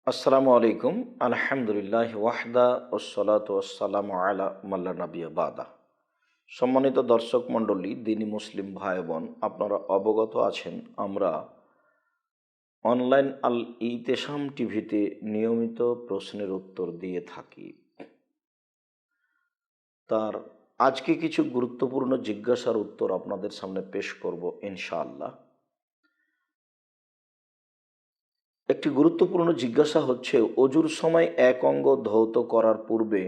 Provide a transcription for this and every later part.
আসসালামু আলাইকুম। আলহামদুলিল্লাহ ওয়াহদা ওসসালাতু ওয়াসসালামু আলা মাল্লা নাবিয়্যা বাদা। সম্মানিত দর্শক মণ্ডলী, দিনী মুসলিম ভাই বোন, আপনারা অবগত আছেন আমরা অনলাইন আল ইতেসাম টিভিতে নিয়মিত প্রশ্নের উত্তর দিয়ে থাকি। তার আজকে কিছু গুরুত্বপূর্ণ জিজ্ঞাসার উত্তর আপনাদের সামনে পেশ করব ইনশাআল্লাহ। একটি গুরুত্বপূর্ণ জিজ্ঞাসা হচ্ছে, অজুর সময় এক অঙ্গ ধৌত করার পূর্বে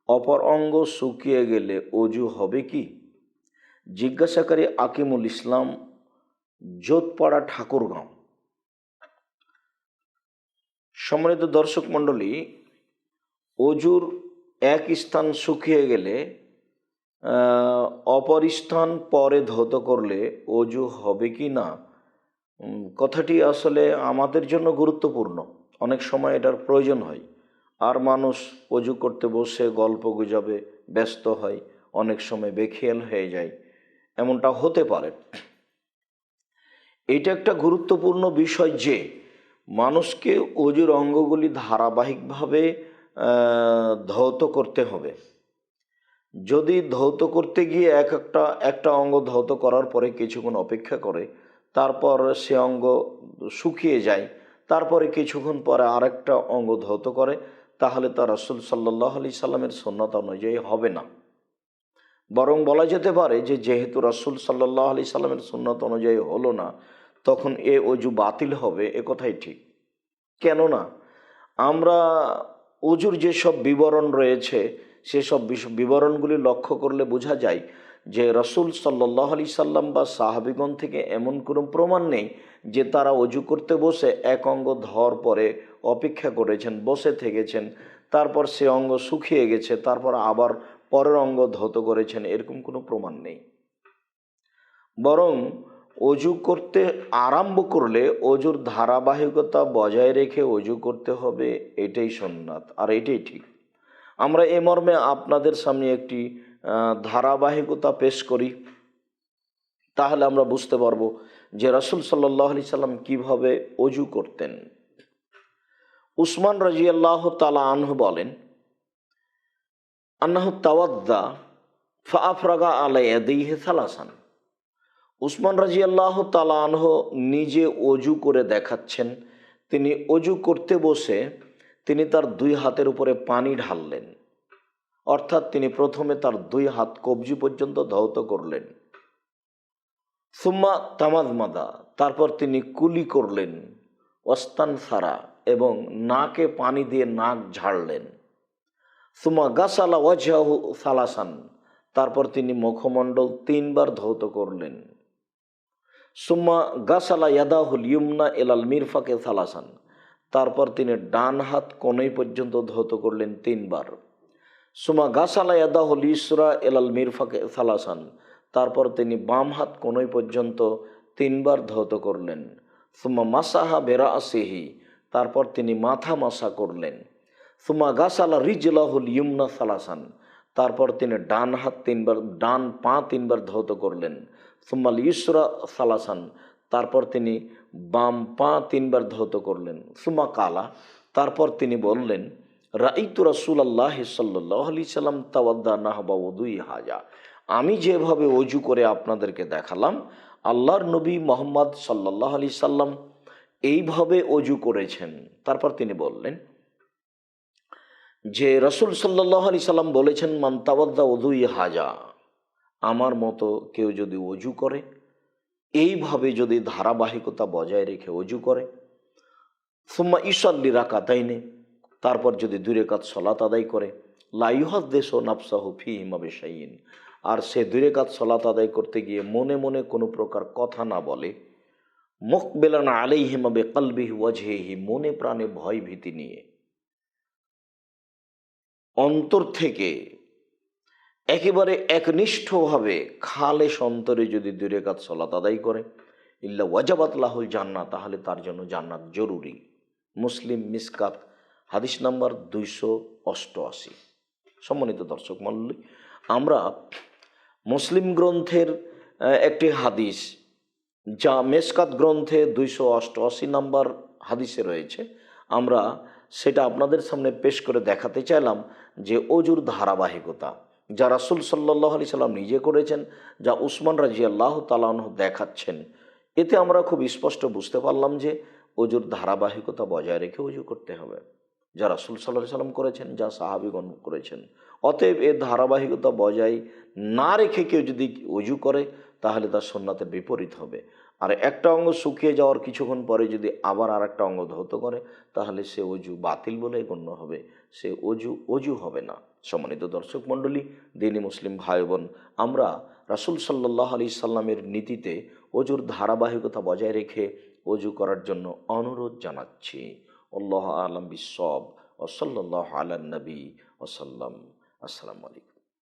অপর অঙ্গ শুকিয়ে গেলে অজু হবে কি? জিজ্ঞাসাকারী আকিমুল ইসলাম, যোধপাড়া, ঠাকুরগাঁও। সম্মানিত দর্শক মণ্ডলী, অজুর এক স্থান শুকিয়ে গেলে অপর স্থান পরে ধৌত করলে অজু হবে কি না, কথাটি আসলে আমাদের জন্য গুরুত্বপূর্ণ। অনেক সময় এটার প্রয়োজন হয়, আর মানুষ অজু করতে বসে গল্প গুজবে ব্যস্ত হয়, অনেক সময় বেখেয়াল হয়ে যায়, এমনটা হতে পারে। এটা একটা গুরুত্বপূর্ণ বিষয় যে মানুষকে অজুর অঙ্গগুলি ধারাবাহিকভাবে ধৌত করতে হবে। যদি ধৌত করতে গিয়ে একটা অঙ্গ ধৌত করার পরে কিছুক্ষণ অপেক্ষা করে, তারপর সে অঙ্গ শুকিয়ে যায়, তারপরে কিছুক্ষণ পরে আরেকটা অঙ্গ ধৌত করে, তাহলে তা রাসূল সাল্লাল্লাহু আলাইহি সাল্লামের সুন্নাত অনুযায়ী হবে না। বরং বলা যেতে পারে যে যেহেতু রাসূল সাল্লাল্লাহু আলাইহি সাল্লামের সুন্নাত অনুযায়ী হলো না, তখন এ অজু বাতিল হবে, এ কথাই ঠিক। কেননা আমরা অজুর যেসব বিবরণ রয়েছে সেসব বিবরণগুলি লক্ষ্য করলে বোঝা যায় যে রাসূল সাল্লাল্লাহু আলাইহি সাল্লাম বা সাহাবীগণ থেকে এমন কোনো প্রমাণ নেই যে তারা অজু করতে বসে এক অঙ্গ ধোয়ার পরে অপেক্ষা করেছেন, বসে থেকেছেন, তারপর সে অঙ্গ শুকিয়ে গেছে, তারপর আবার পরের অঙ্গ ধৌত করেছেন, এরকম কোনো প্রমাণ নেই। বরং অজু করতে আরম্ভ করলে অজুর ধারাবাহিকতা বজায় রেখে অজু করতে হবে, এটাই সুন্নাত, আর এটাই ঠিক। আমরা এ মর্মে আপনাদের সামনে একটি ধারাবাহিকতা পেশ করি, তাহলে আমরা বুঝতে পারবো যে রাসূল সাল্লাল্লাহু আলাইহি সাল্লাম কীভাবে অজু করতেন। উসমান রাদিয়াল্লাহু তাআলা আনহু বলেন, আন্নাহু তাওয়াদ্দা ফাআফরাগা আলা ইয়াদাইহি সালাসান। উসমান রাদিয়াল্লাহু তাআলা আনহু নিজে অজু করে দেখাচ্ছেন। তিনি অজু করতে বসে তিনি তার দুই হাতের উপরে পানি ঢাললেন, অর্থাৎ তিনি প্রথমে তার দুই হাত কবজি পর্যন্ত ধৌত করলেন। সুম্মা তামাজমাদা, তারপর তিনি কুলি করলেন। ওয়াস্তানসারা, এবং নাকে পানি দিয়ে নাক ঝাড়লেন। সুম্মা গাসালা ওয়াজহাহু সালাসান, তারপর তিনি মুখমণ্ডল তিনবার ধৌত করলেন। সুম্মা গাসালা ইয়াদাহুল ইয়ুমনা এলাল মিরফাকে সালাসান, তারপর তিনি ডান হাত কনুই পর্যন্ত ধৌত করলেন তিনবার। সুম্মা গাসালা ইয়াদাহুল ইসরা এলাল মিরফাকে সালাসান, তারপর তিনি বাম হাত কনুই পর্যন্ত তিনবার ধৌত করলেন। সুম্মা মাসাহা বেরাসিহি, তারপর তিনি মাথা মাসা করলেন। সুম্মা গাসালা রিজলাহুল ইয়ুমনা সালাসান, তারপর তিনি ডান হাত তিনবার, ডান পা তিনবার ধৌত করলেন। সুম্মাল ইসরা সালাসান, তারপর তিনি বাম পা তিনবার ধৌত করলেন। সুম্মা কালা, তারপর তিনি বললেন, রাইতু রাসূলুল্লাহ সাল্লাল্লাহু আলাইহি সাল্লাম তাওয়াদ্দা নাহবা ওযুই হাজা, আমি যেভাবে অজু করে আপনাদেরকে দেখালাম, আল্লাহর নবী মুহাম্মদ সাল্লাল্লাহু আলাইহি সাল্লাম এইভাবে অজু করেছেন। তারপর তিনি বললেন যে রাসূল সাল্লাল্লাহু আলাইহি সাল্লাম বলেছেন, মান তাওয়াদ্দা ওযুই হাজা, আমার মতো কেউ যদি অজু করে, এইভাবে যদি ধারাবাহিকতা বজায় রেখে অজু করে, সুম্মা ইসাল্লি রাকাতাইনে, তারপর যদি 2 রাকাত সালাত আদায় করে, লা ইউহাদ্দিসু নাফসাহু ফীহিমা বিশাইইন, আর সে 2 রাকাত সালাত আদায় করতে গিয়ে মনে মনে কোনো প্রকার কথা না বলে, মুকবিলান আলাইহিমা বিকলবিহি ওয়াজহিহি, মনে প্রাণে ভয় ভীতি নিয়ে অন্তর থেকে একেবারে একনিষ্ঠভাবে খালেস অন্তরে যদি 2 রাকাত সালাত আদায় করে, ইল্লা ওয়াজাবাত লাহুল জান্নাহ, তাহলে তার জন্য জান্নাত জরুরি। মুসলিম মিসকাত, হাদিস নাম্বার 288। সম্মানিত দর্শক মণ্ডলী, আমরা মুসলিম গ্রন্থের একটি হাদিস, যা মেসকাত গ্রন্থে 288 নম্বর হাদিসে রয়েছে, আমরা সেটা আপনাদের সামনে পেশ করে দেখাতে চাইলাম যে অজুর ধারাবাহিকতা যা রাসূল সাল্লাল্লাহু আলাইহি সাল্লাম নিজে করেছেন, যা উসমান রাদিয়াল্লাহু তাআলা আনহু দেখাচ্ছেন। এতে আমরা খুব স্পষ্ট বুঝতে পারলাম যে অজুর ধারাবাহিকতা বজায় রেখে অজু করতে হবে, যা রাসূল সাল্লাল্লাহু আলাইহি সাল্লাম করেছেন, যা সাহাবীগণ করেছেন। অতএব এর ধারাবাহিকতা বজায় না রেখে কেউ যদি অজু করে তাহলে তার সুন্নাতের বিপরীত হবে। আর একটা অঙ্গ শুকিয়ে যাওয়ার কিছুক্ষণ পরে যদি আবার আর একটা অঙ্গ ধৌত করে তাহলে সে অজু বাতিল বলে গণ্য হবে, সে অজু হবে না। সম্মানিত দর্শক মণ্ডলী, দিনী মুসলিম ভাই বোন, আমরা রাসূল সাল্লাল্লাহু আলাইহি সাল্লামের নীতিতে অজুর ধারাবাহিকতা বজায় রেখে অজু করার জন্য অনুরোধ জানাচ্ছি। আল্লাহু আ'লাম বিস-সাওয়াব ওয়া সাল্লাল্লাহু আলা নবী ওয়া সাল্লাম। আসসালামু আলাইকুম।